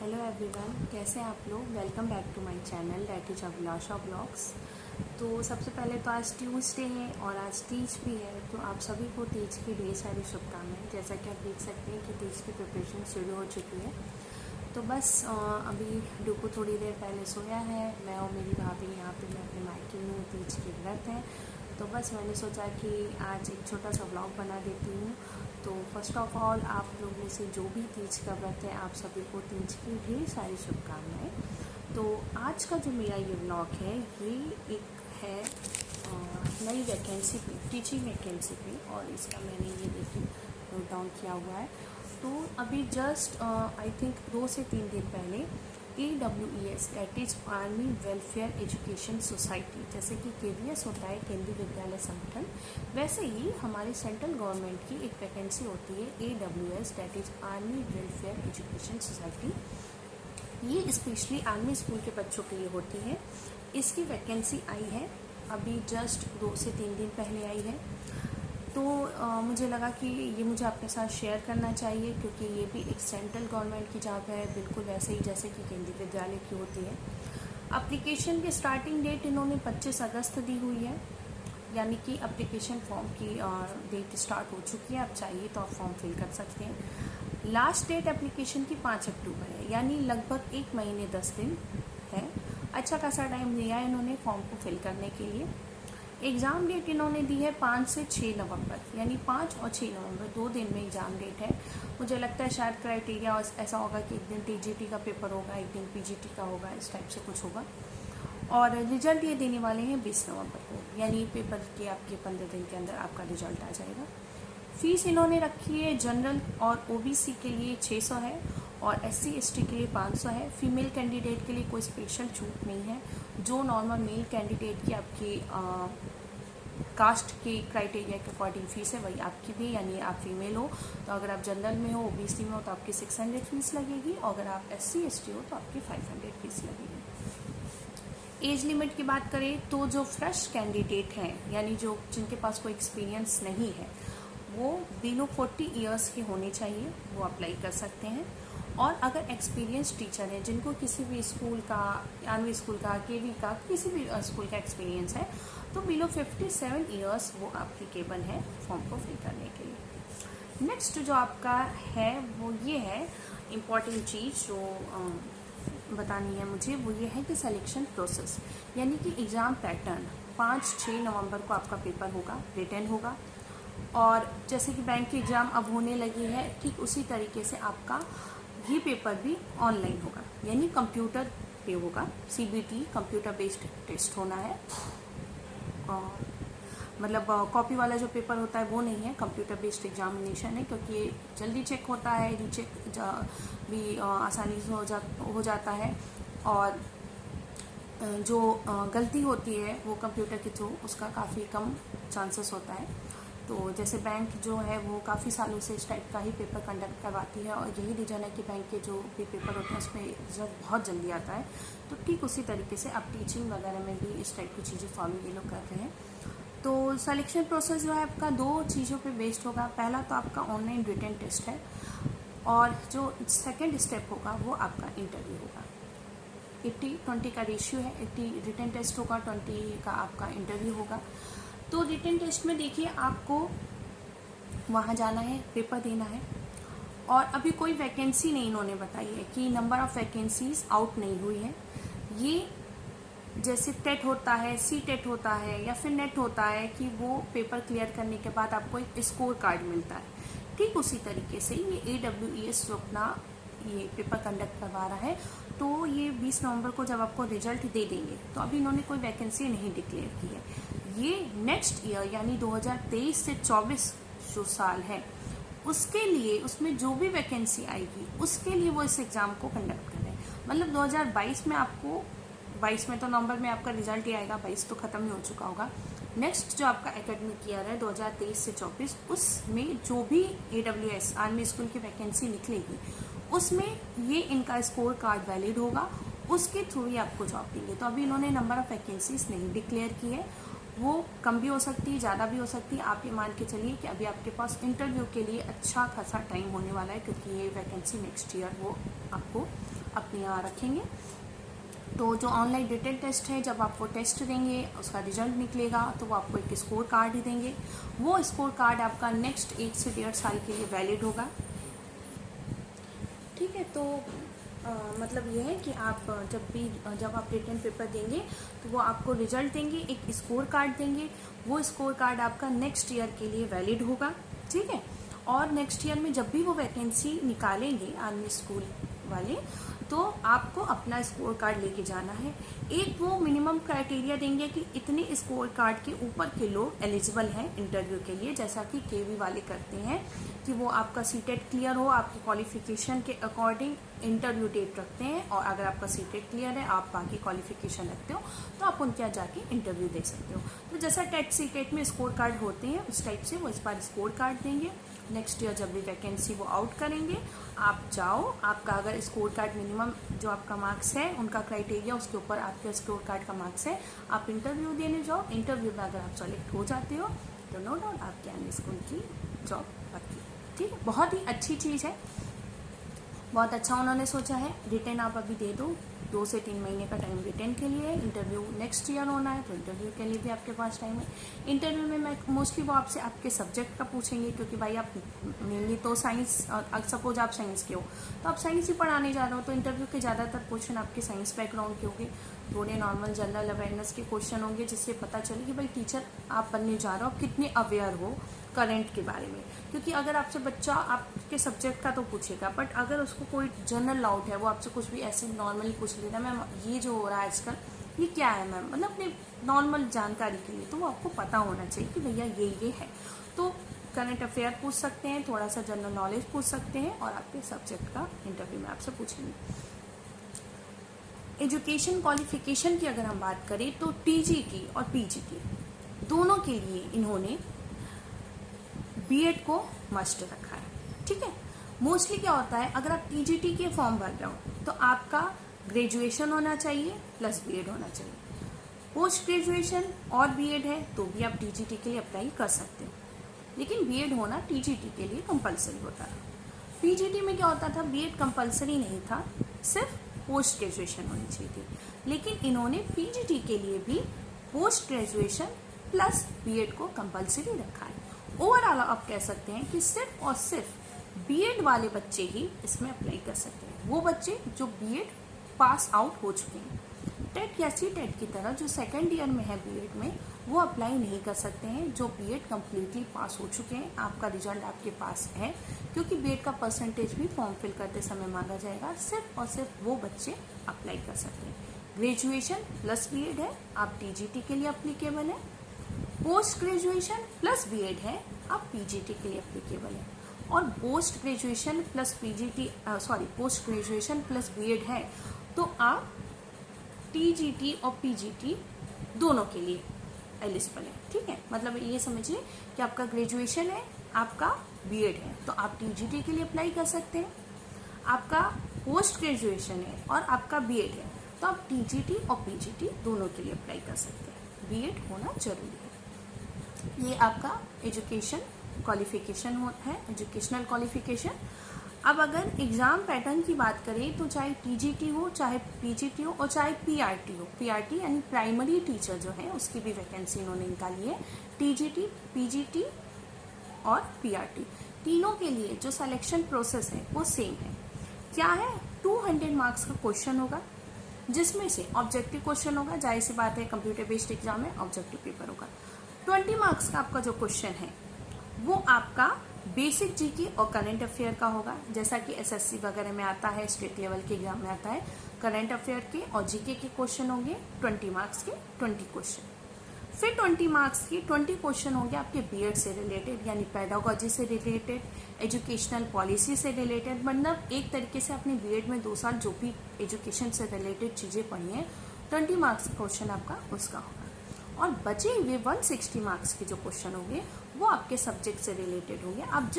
Hello everyone, कैसे हैं आप लोग। Welcome back to my channel that is Abhilasha blogs. तो सबसे पहले तो आज ट्यूसडे है और आज तीज भी है, तो आप सभी को तीज की ढेर सारी शुभकामनाएं। जैसा कि आप देख सकते हैं कि तीज की प्रिपरेशन शुरू हो चुकी है। तो बस अभी डुकू थोड़ी देर पहले सोया है। मैं और मेरी भाभी यहाँ पे मैं अपने मायके में हूँ, तीज के व्रत है। तो बस मैंने सोचा कि आज एक छोटा सा व्लॉग बना देती हूँ। तो फर्स्ट ऑफ ऑल आप लोग में से जो भी तीज का व्रत है, आप सभी को तीज की ढेर सारी शुभकामनाएं। तो आज का जो मेरा ये व्लॉग है, ये एक है नई वैकेंसी पे, टीचिंग वैकेंसी पे, और इसका मैंने ये देखिए नोट डाउन किया हुआ है। तो अभी जस्ट आई थिंक 2 से 3 दिन पहले AWES that is army welfare education society, जैसे कि KVS होता है, केंद्रीय विद्यालय संगठन, वैसे ही हमारी सेंट्रल गवर्नमेंट की एक वैकेंसी होती है AWS that is army welfare education society. ये स्पेशली आर्मी स्कूल के बच्चों के लिए होती है। इसकी वैकेंसी आई है अभी जस्ट 2 से 3 दिन पहले आई है। तो मुझे लगा कि ये मुझे आपके साथ शेयर करना चाहिए, क्योंकि ये भी एक सेंट्रल गवर्नमेंट की जॉब है, बिल्कुल वैसे ही जैसे कि केंद्रीय विद्यालय की होती है। एप्लीकेशन की स्टार्टिंग डेट इन्होंने 25 अगस्त दी हुई है, यानी कि एप्लीकेशन फॉर्म की डेट स्टार्ट हो चुकी है। आप चाहिए तो आप फॉर्म फिल कर सकते हैं। लास्ट डेट एप्लीकेशन की 5 अक्टूबर है, यानी लगभग 1 महीने 10 दिन है। अच्छा खासा टाइम दिया है इन्होंने फॉर्म को फिल करने के लिए। एग्ज़ाम डेट इन्होंने दी है 5 से 6 नवंबर, यानी 5 और 6 नवंबर 2 दिन में एग्ज़ाम डेट है। मुझे लगता है शायद क्राइटेरिया ऐसा होगा कि एक दिन TGT का पेपर होगा, एक दिन PGT का होगा, इस टाइप से कुछ होगा। और रिजल्ट ये देने वाले हैं 20 नवंबर को, यानी पेपर के आपके 15 दिन के अंदर आपका रिजल्ट आ जाएगा। फीस इन्होंने रखी है जनरल और OBC के लिए 600 है और SC ST के लिए 500 है। फीमेल कैंडिडेट के लिए कोई स्पेशल छूट नहीं है। जो नॉर्मल मेल कैंडिडेट की आपकी कास्ट के क्राइटेरिया के अकॉर्डिंग फीस है, वही आपकी भी, यानी आप फीमेल हो तो अगर आप जनरल में हो, OBC में हो तो आपकी 600 फीस लगेगी, और अगर आप SC ST हो तो आपकी 500 फीस लगेगी। एज लिमिट की बात करें तो जो फ्रेश कैंडिडेट हैं, यानी जो जिनके पास कोई एक्सपीरियंस नहीं है, वो बिलो 40 ईयर्स के होने चाहिए, वो अप्लाई कर सकते हैं। और अगर एक्सपीरियंस टीचर हैं जिनको किसी भी स्कूल का, आर्मी स्कूल का, KV का, किसी भी स्कूल का एक्सपीरियंस है, तो बिलो 57 ईयर्स वो एप्लीकेबल है फॉर्म को फिल करने के लिए। नेक्स्ट जो आपका है वो ये है इम्पॉर्टेंट चीज़ जो बतानी है मुझे, वो ये है कि सिलेक्शन प्रोसेस, यानी कि एग्ज़ाम पैटर्न। 5-6 नवंबर को आपका पेपर होगा, रिटन होगा, और जैसे कि बैंक की एग्ज़ाम अब होने लगी है, ठीक उसी तरीके से आपका ये पेपर भी ऑनलाइन होगा, यानी कंप्यूटर पे होगा। CBT कंप्यूटर बेस्ड टेस्ट होना है, और मतलब कॉपी वाला जो पेपर होता है वो नहीं है, कंप्यूटर बेस्ड एग्जामिनेशन है, क्योंकि ये जल्दी चेक होता है, रीचेक भी आसानी से हो जाता है, और जो गलती होती है वो कंप्यूटर के थ्रू उसका काफ़ी कम चांसेस होता है। तो जैसे बैंक जो है वो काफ़ी सालों से इस टाइप का ही पेपर कंडक्ट करवाती है, और यही रीज़न है कि बैंक के जो भी पेपर होते हैं उसमें रिजल्ट बहुत जल्दी आता है। तो ठीक उसी तरीके से अब टीचिंग वगैरह में भी इस टाइप की चीज़ें फॉलो ये लोग कर रहे हैं। तो सिलेक्शन प्रोसेस जो है आपका 2 चीज़ों पे बेस्ड होगा। पहला तो आपका ऑनलाइन रिटन टेस्ट है, और जो सेकेंड स्टेप होगा वो आपका इंटरव्यू होगा। 80-20 का रेशियो है, 80 रिटन टेस्ट होगा, 20 का आपका इंटरव्यू होगा। तो रिटन टेस्ट में देखिए आपको वहाँ जाना है, पेपर देना है, और अभी कोई वैकेंसी नहीं इन्होंने बताई है कि नंबर ऑफ़ वैकेंसीज आउट नहीं हुई है। ये जैसे टेट होता है, CTET होता है, या फिर नेट होता है कि वो पेपर क्लियर करने के बाद आपको एक स्कोर कार्ड मिलता है, ठीक उसी तरीके से ये AWES जो अपना ये पेपर कंडक्ट करवा रहा है, तो ये 20 नवंबर को जब आपको रिजल्ट दे देंगे, तो अभी इन्होंने कोई वैकेंसी नहीं डिक्लेयर की है। ये नेक्स्ट ईयर यानी 2023 से 24 जो साल है उसके लिए, उसमें जो भी वैकेंसी आएगी उसके लिए वो इस एग्ज़ाम को कंडक्ट कर रहे हैं। मतलब 2022 में आपको, 22 में तो नवंबर में आपका रिजल्ट ही आएगा, 22 तो ख़त्म ही हो चुका होगा। नेक्स्ट जो आपका एकेडमिक ईयर है 2023 से 24, उसमें जो भी AWS आर्मी स्कूल की वैकेंसी निकलेगी उसमें ये इनका स्कोर कार्ड वैलिड होगा, उसके थ्रू ही आपको जॉब देंगे। तो अभी इन्होंने नंबर ऑफ़ वैकेंसीज नहीं डिक्लेयर की है, वो कम भी हो सकती है, ज़्यादा भी हो सकती है। आप ये मान के चलिए कि अभी आपके पास इंटरव्यू के लिए अच्छा खासा टाइम होने वाला है, क्योंकि ये वैकेंसी नेक्स्ट ईयर वो आपको अपने यहाँ रखेंगे। तो जो ऑनलाइन रिटन टेस्ट है, जब आप वो टेस्ट देंगे उसका रिजल्ट निकलेगा तो वो आपको एक स्कोर कार्ड ही देंगे। वो स्कोर कार्ड आपका नेक्स्ट 1 से 1.5 साल के लिए वैलिड होगा। ठीक है, तो मतलब ये है कि आप जब आप रिटन पेपर देंगे तो वो आपको रिजल्ट देंगे, एक स्कोर कार्ड देंगे। वो स्कोर कार्ड आपका नेक्स्ट ईयर के लिए वैलिड होगा। ठीक है, और नेक्स्ट ईयर में जब भी वो वैकेंसी निकालेंगे आर्मी स्कूल वाले, तो आपको अपना स्कोर कार्ड लेके जाना है। एक वो मिनिमम क्राइटेरिया देंगे कि इतने स्कोर कार्ड के ऊपर के लोग एलिजिबल हैं इंटरव्यू के लिए, जैसा कि केवी वाले करते हैं कि वो आपका सीटेट क्लियर हो, आपकी क्वालिफिकेशन के अकॉर्डिंग इंटरव्यू डेट रखते हैं, और अगर आपका सीटेट क्लियर है, आप बाकी क्वालिफिकेशन रखते हो, तो आप उनके यहाँ जाके इंटरव्यू दे सकते हो। तो जैसा टेट सीटेट में स्कोर कार्ड होते हैं उस टाइप से वो इस बार स्कोर कार्ड देंगे। नेक्स्ट ईयर जब भी वैकेंसी वो आउट करेंगे, आप जाओ, आपका अगर स्कोर कार्ड मिनिमम जो आपका मार्क्स है उनका क्राइटेरिया, उसके ऊपर आपके स्कोर कार्ड का मार्क्स है, आप इंटरव्यू देने जाओ। इंटरव्यू में अगर आप सेलेक्ट हो जाते हो तो नो डाउट आपके आर्मी स्कूल की जॉब पक्की। ठीक है, बहुत ही अच्छी चीज़ है, बहुत अच्छा उन्होंने सोचा है। रिटर्न आप अभी दे दो, 2 से 3 महीने का टाइम रिटर्न के लिए। इंटरव्यू नेक्स्ट ईयर होना है तो इंटरव्यू के लिए भी आपके पास टाइम है। इंटरव्यू में मैं मोस्टली वो आपसे आपके सब्जेक्ट का पूछेंगे, क्योंकि भाई आप मेनली तो साइंस, और सपोज आप साइंस के हो तो आप साइंस ही पढ़ाने जा रहे हो, तो इंटरव्यू के ज़्यादातर क्वेश्चन आपके साइंस बैकग्राउंड के होंगे। थोड़े नॉर्मल जनरल अवेयरनेस के क्वेश्चन होंगे, जिससे पता चले कि भाई टीचर आप बनने जा रहे हो, आप कितने अवेयर हो करंट के बारे में। क्योंकि अगर आपसे बच्चा आपके सब्जेक्ट का तो पूछेगा, बट अगर उसको कोई जनरल डाउट है, वो आपसे कुछ भी ऐसे नॉर्मली पूछ लेता है, मैम ये जो हो रहा है आजकल ये क्या है मैम, मतलब अपने नॉर्मल जानकारी के लिए, तो वो आपको पता होना चाहिए कि भैया ये है। तो करंट अफेयर पूछ सकते हैं, थोड़ा सा जनरल नॉलेज पूछ सकते हैं, और आपके सब्जेक्ट का इंटरव्यू में आपसे पूछेंगे। एजुकेशन क्वालिफिकेशन की अगर हम बात करें तो टीजीटी और पीजीटी दोनों के लिए इन्होंने बीएड को मस्ट रखा है। ठीक है, मोस्टली क्या होता है, अगर आप टीजीटी के फॉर्म भर रहे हो तो आपका ग्रेजुएशन होना चाहिए प्लस बीएड होना चाहिए। पोस्ट ग्रेजुएशन और बीएड है तो भी आप टीजीटी के लिए अप्लाई कर सकते हो, लेकिन बीएड होना टीजीटी के लिए कंपलसरी होता है। पीजीटी में क्या होता था, बीएड कंपलसरी नहीं था, सिर्फ पोस्ट ग्रेजुएशन होनी चाहिए थी। लेकिन इन्होंने पीजीटी के लिए भी पोस्ट ग्रेजुएशन प्लस बीएड को कंपलसरी रखा है। ओवरऑल आप कह सकते हैं कि सिर्फ और सिर्फ बीएड वाले बच्चे ही इसमें अप्लाई कर सकते हैं, वो बच्चे जो बीएड पास आउट हो चुके हैं। टेट या सी टेट की तरह जो सेकेंड ईयर में है बीएड में, वो अप्लाई नहीं कर सकते हैं जो बीएड कम्प्लीटली पास हो चुके हैं, आपका रिजल्ट आपके पास है, क्योंकि बीएड का परसेंटेज भी फॉर्म फिल करते समय मांगा जाएगा। सिर्फ और सिर्फ वो बच्चे अप्लाई कर सकते हैं। ग्रेजुएशन प्लस बीएड है, आप टीजीटी के लिए अप्लीकेबल है। पोस्ट ग्रेजुएशन प्लस बीएड है, आप पीजीटी के लिए अप्लीकेबल है। और post graduation plus post graduation plus BEd है तो आप टीजीटी और पीजीटी दोनों के लिए एलिजिबल है। ठीक है, मतलब ये समझिए कि आपका ग्रेजुएशन है, आपका बीएड है, तो आप टीजीटी के लिए अप्लाई कर सकते हैं। आपका पोस्ट ग्रेजुएशन है और आपका बीएड है, तो आप टीजीटी और पीजीटी दोनों के लिए अप्लाई कर सकते हैं। बीएड होना जरूरी है। ये आपका एजुकेशन क्वालिफिकेशन है, एजुकेशनल क्वालिफिकेशन। अब अगर एग्ज़ाम पैटर्न की बात करें तो चाहे टीजीटी हो, चाहे पीजीटी हो, और चाहे पीआरटी हो, पीआरटी यानी प्राइमरी टीचर जो है उसकी भी वैकेंसी इन्होंने निकाली है। टीजीटी, पीजीटी और पीआरटी तीनों के लिए जो सिलेक्शन प्रोसेस है वो सेम है। क्या है, 200 मार्क्स का क्वेश्चन होगा, जिसमें से ऑब्जेक्टिव क्वेश्चन होगा, जाहिर सी बात है कंप्यूटर बेस्ड एग्जाम है, ऑब्जेक्टिव पेपर होगा। 20 मार्क्स का आपका जो क्वेश्चन है वो आपका बेसिक जीके और करंट अफेयर का होगा, जैसा कि एसएससी वगैरह में आता है, स्टेट लेवल के एग्जाम में आता है। करंट अफेयर के और जीके के क्वेश्चन होंगे 20 मार्क्स के 20 क्वेश्चन। फिर 20 मार्क्स के 20 क्वेश्चन होंगे आपके बीएड से रिलेटेड, यानी पेडागोजी से रिलेटेड, एजुकेशनल पॉलिसी से रिलेटेड, मतलब एक तरीके से अपने बीएड में 2 साल जो भी एजुकेशन से रिलेटेड चीज़ें पढ़ी हैं, 20 मार्क्स का क्वेश्चन आपका उसका होगा। और बचे हुए 160 मार्क्स के जो क्वेश्चन होंगे वो आपके सब्जेक्ट से रिलेटेड होंगे। आप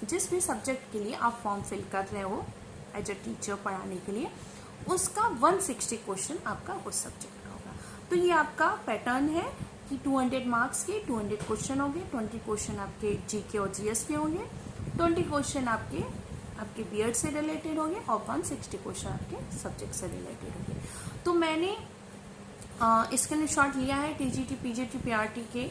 जिस भी सब्जेक्ट के लिए आप फॉर्म फिल कर रहे हो एज अ टीचर पढ़ाने के लिए, उसका 160 क्वेश्चन आपका उस सब्जेक्ट का होगा। तो ये आपका पैटर्न है कि 200 मार्क्स के 200 क्वेश्चन होंगे। 20 क्वेश्चन आपके जीके और जीएस के होंगे, 20 क्वेश्चन आपके आपके बीएड से रिलेटेड होंगे और 160 क्वेश्चन आपके सब्जेक्ट से रिलेटेड होंगे। तो मैंने स्क्रीनशॉट लिया है टीजीटी पीजीटी पीआरटी के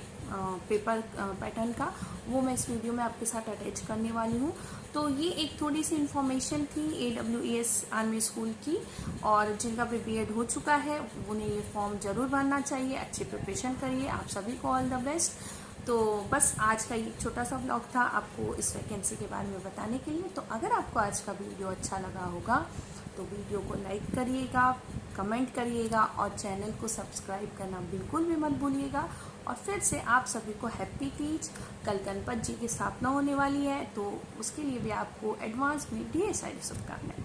पेपर पैटर्न का, वो मैं इस वीडियो में आपके साथ अटैच करने वाली हूँ। तो ये एक थोड़ी सी इन्फॉर्मेशन थी AWES आर्मी स्कूल की, और जिनका भी बीएड हो चुका है उन्हें ये फॉर्म ज़रूर भरना चाहिए। अच्छी प्रिपरेशन करिए, आप सभी को ऑल द बेस्ट। तो बस आज का ये छोटा सा ब्लॉग था आपको इस वैकेंसी के बारे में बताने के लिए। तो अगर आपको आज का वीडियो अच्छा लगा होगा तो वीडियो को लाइक करिएगा, कमेंट करिएगा और चैनल को सब्सक्राइब करना बिल्कुल भी मत भूलिएगा। और फिर से आप सभी को हैप्पी तीज। कल गणपत जी की स्थापना होने वाली है, तो उसके लिए भी आपको एडवांस में ढेर सारी शुभकामनाएं।